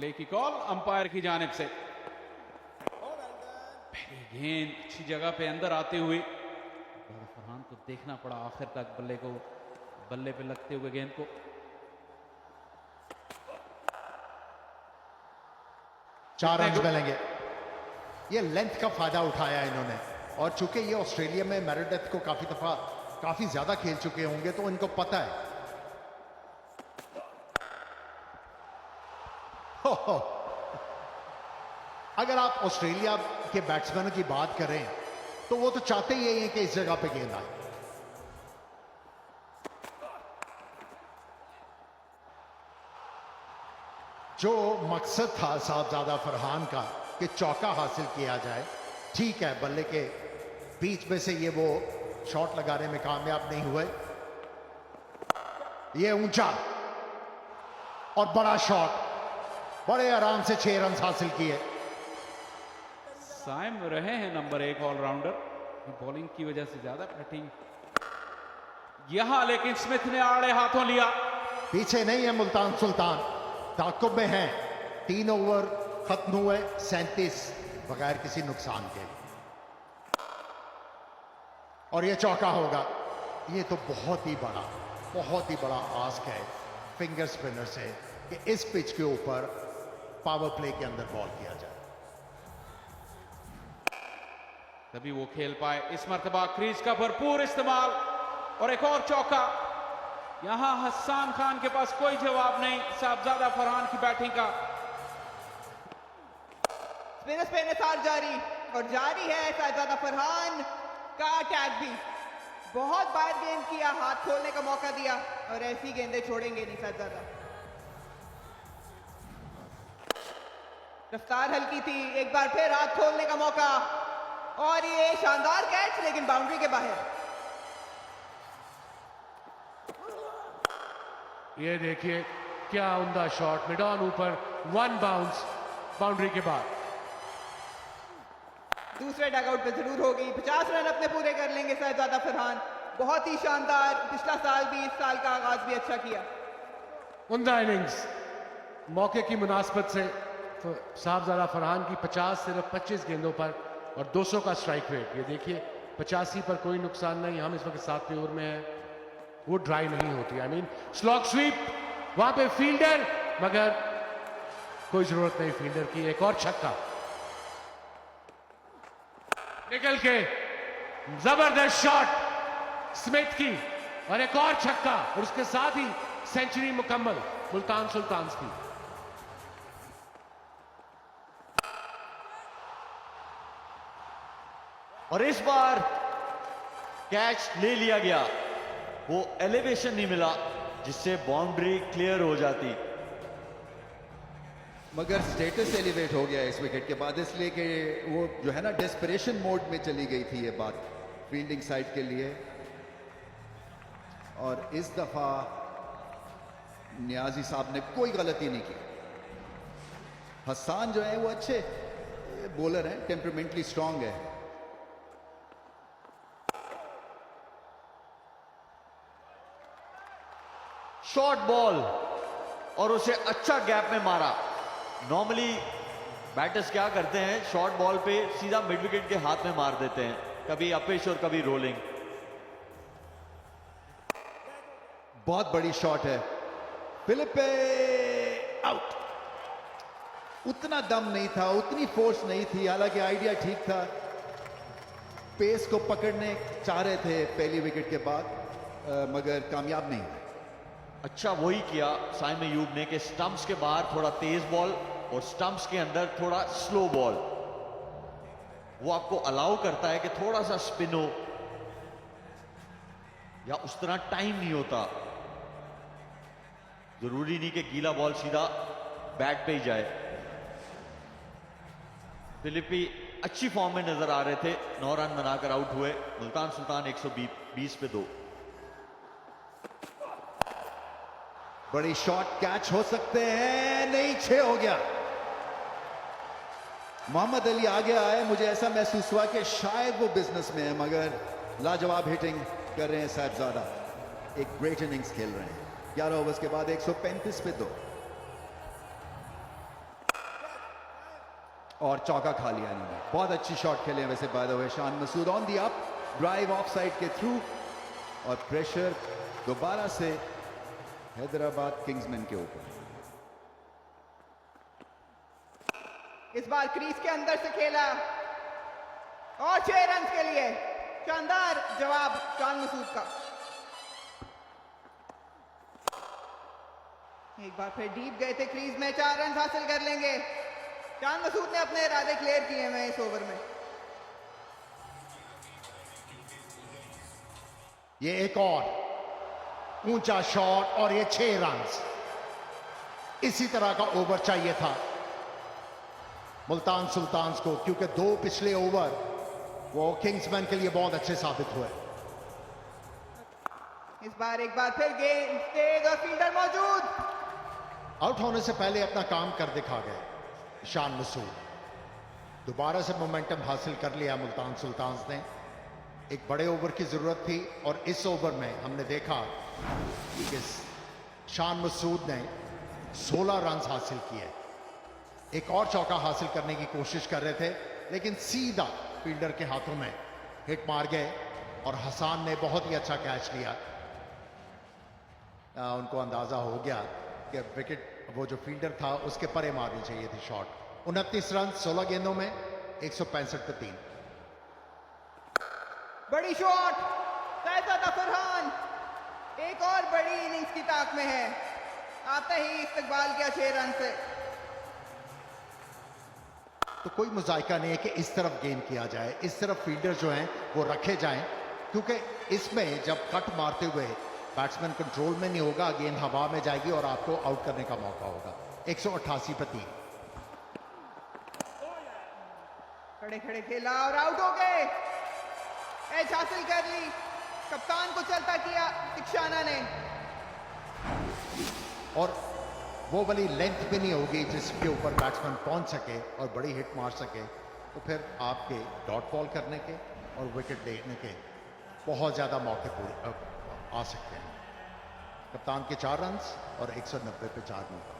Play की call umpire की जानिब से। पहली गेंद अच्छी जगह पे अंदर आते हुए फरहान को देखना पड़ा आखिर तक बल्ले पे लगते हुए गेंद को। 4 रन मिलेंगे। ये लेंथ का फायदा उठाया इन्होंने, और चूंकि ये ऑस्ट्रेलिया में मेरेडिथ को काफी ज्यादा खेल चुके होंगे तो इनको पता है। हो। अगर आप ऑस्ट्रेलिया के बैट्समैनों की बात करें तो वो तो चाहते ही हैं कि इस जगह पे गेंद आए। जो मकसद था साहबजादा फरहान का कि चौका हासिल किया जाए, ठीक है, बल्ले के बीच में से ये वो शॉट लगाने में कामयाब नहीं हुए। ये ऊंचा और बड़ा शॉट, बड़े आराम से 6 रन हासिल किए। साइम रहे हैं नंबर 1 ऑलराउंडर, बॉलिंग की वजह से ज्यादा बैटिंग यहां, लेकिन स्मिथ ने आड़े हाथों लिया। पीछे नहीं है मुल्तान सुल्तान, ताकुब में है। 3 ओवर खत्म हुए, 37 बगैर किसी नुकसान के, और ये चौका होगा। ये तो बहुत ही बड़ा आस्क है फिंगर स्पिनर से कि इस पिच के ऊपर पावर प्ले के अंदर बॉल किया जाए, तभी वो खेल पाए। इस मर्तबा क्रीज का भरपूर इस्तेमाल और एक और चौका। यहां हसन खान के पास कोई जवाब नहीं साहबजादा फरहान की बैटिंग का। स्पिनर्स पे निसार जारी और जारी है साहबजादा फरहान का अटैक भी। बहुत बार गेंद किया, हाथ खोलने का मौका दिया, और ऐसी गेंदें छोड़ेंगे नहीं साहबजादा। रफ्तार हल्की थी, एक बार फिर हाथ खोलने का मौका, और ये शानदार कैच, लेकिन बाउंड्री के बाहर। ये देखिए क्या उम्दा शॉट, मिड ऑन ऊपर, 1 बाउंस, बाउंड्री के बाद। दूसरे डगआउट पे जरूर होगी। 50 रन अपने पूरे कर लेंगे साहबजादा फरहान। बहुत ही शानदार, पिछला साल भी, इस साल का आगाज भी अच्छा किया। उम्दा इनिंग्स, मौके की मुनासबत से साहबजादा फरहान की 50 सिर्फ 25 गेंदों पर और 200 का स्ट्राइक रेट। ये देखिए 85 पर कोई नुकसान नहीं। हम इस वक्त 7वें ओवर में हैं, वो ड्राई नहीं होती। आई मीन स्लॉग स्वीप, वहां पे फील्डर, मगर कोई जरूरत नहीं फील्डर की। एक और छक्का निकल के, जबरदस्त शॉट स्मिथ की, और एक और छक्का, और उसके साथ ही सेंचुरी मुकम्मल मुल्तान सुल्तान की। और इस बार कैच ले लिया गया, वो एलिवेशन नहीं मिला जिससे बाउंड्री क्लियर हो जाती। मगर स्टेटस एलिवेट हो गया इस विकेट के बाद, इसलिए कि वो जो है ना डेस्परेशन मोड में चली गई थी ये बात फील्डिंग साइड के लिए। और इस दफा नियाजी साहब ने कोई गलती नहीं की। हसन जो है वो अच्छे बॉलर हैं, टेम्परामेंटली स्ट्रांग है। शॉर्ट बॉल, और उसे अच्छा गैप में मारा। नॉर्मली बैटर्स क्या करते हैं, शॉर्ट बॉल पे सीधा मिड विकेट के हाथ में मार देते हैं, कभी अपिश और कभी रोलिंग। बहुत बड़ी शॉट है, फिलिपे आउट। उतना दम नहीं था, उतनी फोर्स नहीं थी, हालांकि आइडिया ठीक था। पेस को पकड़ने चाह रहे थे पहली विकेट के बाद, मगर कामयाब नहीं। अच्छा वही किया साइम अयूब ने कि स्टंप्स के बाहर थोड़ा तेज बॉल और स्टंप्स के अंदर थोड़ा स्लो बॉल, वो आपको अलाउ करता है कि थोड़ा सा स्पिन हो, या उस तरह टाइम नहीं होता। जरूरी नहीं कि गीला बॉल सीधा बैट पे ही जाए। फिलिपी अच्छी फॉर्म में नजर आ रहे थे, 9 रन बनाकर आउट हुए। मुल्तान सुल्तान 120 पे 2। बड़ी शॉट, कैच हो सकते हैं, नहीं, 6 हो गया। मोहम्मद अली आगे आए, मुझे ऐसा महसूस हुआ कि शायद वो बिजनेस में है, मगर लाजवाब हिटिंग कर रहे हैं साहबजादा। एक ग्रेट इनिंग्स खेल रहे हैं। 11 ओवर्स के बाद 135 पे 2। और चौका खा लिया इन्होंने। बहुत अच्छी शॉट खेले हैं वैसे bye the way Shan Masood on the up, drive off side के थ्रू और प्रेशर दोबारा से हैदराबाद किंग्समैन के ऊपर। इस बार क्रीज के अंदर से खेला और 6 रन के लिए शानदार जवाब शान मसूद का। एक बार फिर डीप गए थे क्रीज में, 4 रन हासिल कर लेंगे। शान मसूद ने अपने इरादे क्लियर किए हैं इस ओवर में। ये एक और ऊंचा शॉट और ये 6 रन। इसी तरह का ओवर चाहिए था मुल्तान सुल्तान्स को, क्योंकि 2 पिछले ओवर वो किंग्समैन के लिए बहुत अच्छे साबित हुए। इस बार एक बार फिर गेंद तेज और फील्डर मौजूद। आउट होने से पहले अपना काम कर दिखा गए शान मसूद। दोबारा से मोमेंटम हासिल कर लिया मुल्तान सुल्तान्स ने। एक बड़े ओवर की जरूरत थी और इस ओवर में हमने देखा कि शान मसूद ने 16 रन हासिल किए। एक और चौका हासिल करने की कोशिश कर रहे थे, लेकिन सीधा फील्डर के हाथों में हिट मार गए और हसन ने बहुत ही अच्छा कैच लिया। उनको अंदाजा हो गया कि विकेट वो जो फील्डर था उसके परे मारनी चाहिए थी शॉट। 29 रन 16 गेंदों में 165 पे 3। बड़ी शॉट शहजादा फरहान एक और बड़ी इनिंग्स की ताक में है। आते ही इस्तकबाल किया 6 रन से। तो कोई मुजायका नहीं है कि इस तरफ गेंद किया जाए, इस तरफ फील्डर जो हैं वो रखे जाएं, क्योंकि इसमें जब कट मारते हुए बैट्समैन कंट्रोल में नहीं होगा, गेंद हवा में जाएगी और आपको आउट करने का मौका होगा। 188 पे 3। खड़े खड़े खेला और आउट हो गए। एज हासिल कर ली, कप्तान को चलता किया तिक्षाना ने। और वो वाली लेंथ भी नहीं होगी जिसके ऊपर बैट्समैन पहुंच सके और बड़ी हिट मार सके, तो फिर आपके डॉट बॉल करने के और विकेट लेने के बहुत ज़्यादा मौके पूरे आ सकते हैं। कप्तान के 4 रन और 190 पे 4 मौका।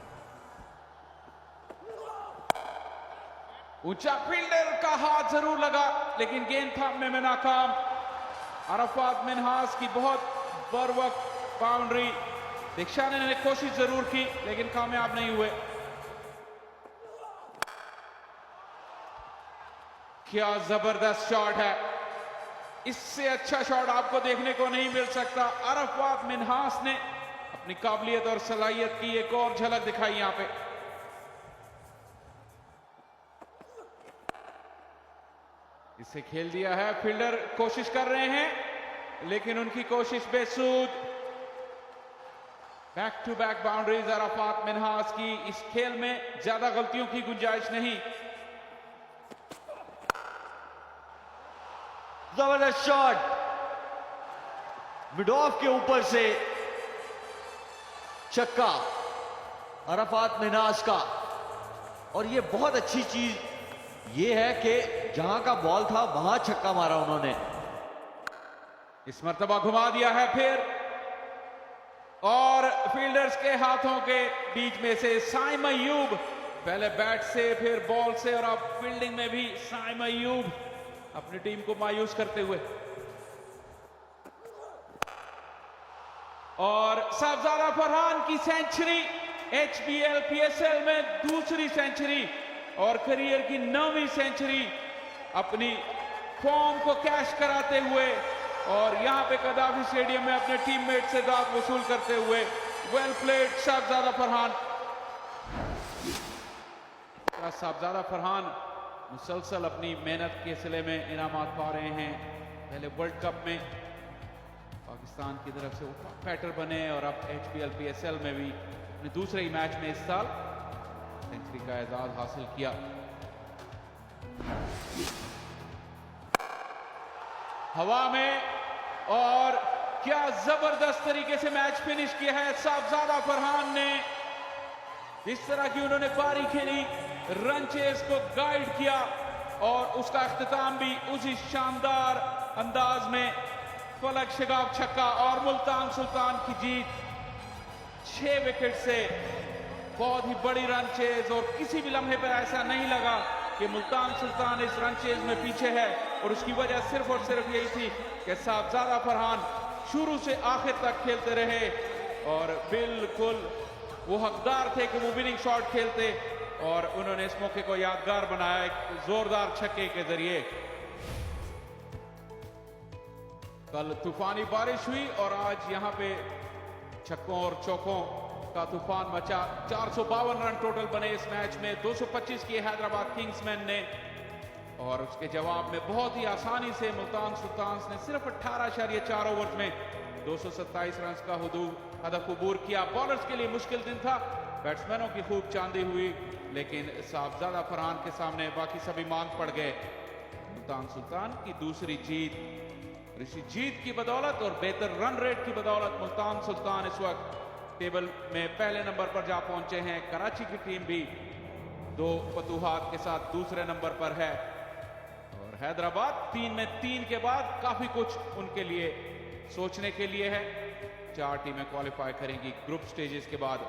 ऊंचा फील्डर का हाथ जरूर लगा, लेकिन गेंद थामने में नाकाम। अरफात मिन्हास की बहुत बरवक्त बाउंड्री। दीक्षाना ने कोशिश जरूर की लेकिन कामयाब नहीं हुए। क्या जबरदस्त शॉट है, इससे अच्छा शॉट आपको देखने को नहीं मिल सकता। अरफात मिन्हास ने अपनी काबिलियत और सलाहियत की एक और झलक दिखाई यहां पे। इसे खेल दिया है, फील्डर कोशिश कर रहे हैं लेकिन उनकी कोशिश बेसूद। Back to back boundaries Arafat Minhas की। इस खेल में ज्यादा गलतियों की गुंजाइश नहीं। जबरदस्त शॉट मिड ऑफ के ऊपर से, छक्का अरफात मिन्हास का। और ये बहुत अच्छी चीज ये है कि जहां का बॉल था वहां छक्का मारा उन्होंने। इस मर्तबा घुमा दिया है फिर, और फील्डर्स के हाथों के बीच में से साइम अय्यूब, पहले बैट से फिर बॉल से और अब फील्डिंग में भी साइम अय्यूब अपनी टीम को मायूस करते हुए। और साहबजादा फरहान की सेंचुरी, HBL PSL में दूसरी सेंचुरी और करियर की 9वीं सेंचुरी, अपनी फॉर्म को कैश कराते हुए और यहां पे कदाफी स्टेडियम में अपने टीममेट से दाद वसूल करते हुए। Well played Sahibzada Farhan. साहबजादा फरहान मुसलसल अपनी मेहनत के सिले में इनामात पा रहे हैं। पहले वर्ल्ड कप में पाकिस्तान की तरफ से वो टॉप बैटर बने और अब HBL PSL में भी अपने दूसरे ही मैच में इस साल सेंचुरी का एजाज हासिल किया। हवा में, और क्या जबरदस्त तरीके से मैच फिनिश किया है साहबजादा फरहान ने। जिस तरह की उन्होंने पारी खेली, रन चेस को गाइड किया और उसका अख्तिताम भी उसी शानदार अंदाज में फलक शगाफ छक्का और मुल्तान सुल्तान की जीत 6 विकेट से। बहुत ही बड़ी रन चेज और किसी भी लम्हे पर ऐसा नहीं लगा कि मुल्तान सुल्तान इस रन चेज में पीछे है, और उसकी वजह सिर्फ और सिर्फ यही थी कि साहबजादा फरहान शुरू से आखिर तक खेलते रहे और बिल्कुल वो हकदार थे कि वो विनिंग शॉट खेलते, और उन्होंने इस मौके को यादगार बनाया एक जोरदार छक्के के जरिए। कल तूफानी बारिश हुई और आज यहां पे छक्कों और चौकों का तूफान मचा। 452 रन टोटल बने इस मैच में, 225 किए हैदराबाद किंग्समैन ने, और उसके जवाब में बहुत ही आसानी से मुल्तान सुल्तान्स ने सिर्फ 18.4 ओवर में 227 रन का हदफ अबूर किया। बॉलर्स के लिए मुश्किल दिन था, बैट्समैनों की खूब चांदी हुई, लेकिन साहबजादा फरहान के सामने बाकी सभी मांग पड़ गए। मुल्तान सुल्तान की दूसरी जीत, ऋषि जीत की बदौलत और बेहतर रन रेट की बदौलत मुल्तान सुल्तान इस वक्त टेबल में पहले नंबर पर जा पहुंचे हैं। कराची की टीम भी 2 फतूहात के साथ दूसरे नंबर पर है, और हैदराबाद 3 में 3 के बाद काफी कुछ उनके लिए सोचने के लिए है। 4 टीमें क्वालिफाई करेंगी ग्रुप स्टेजेस के बाद।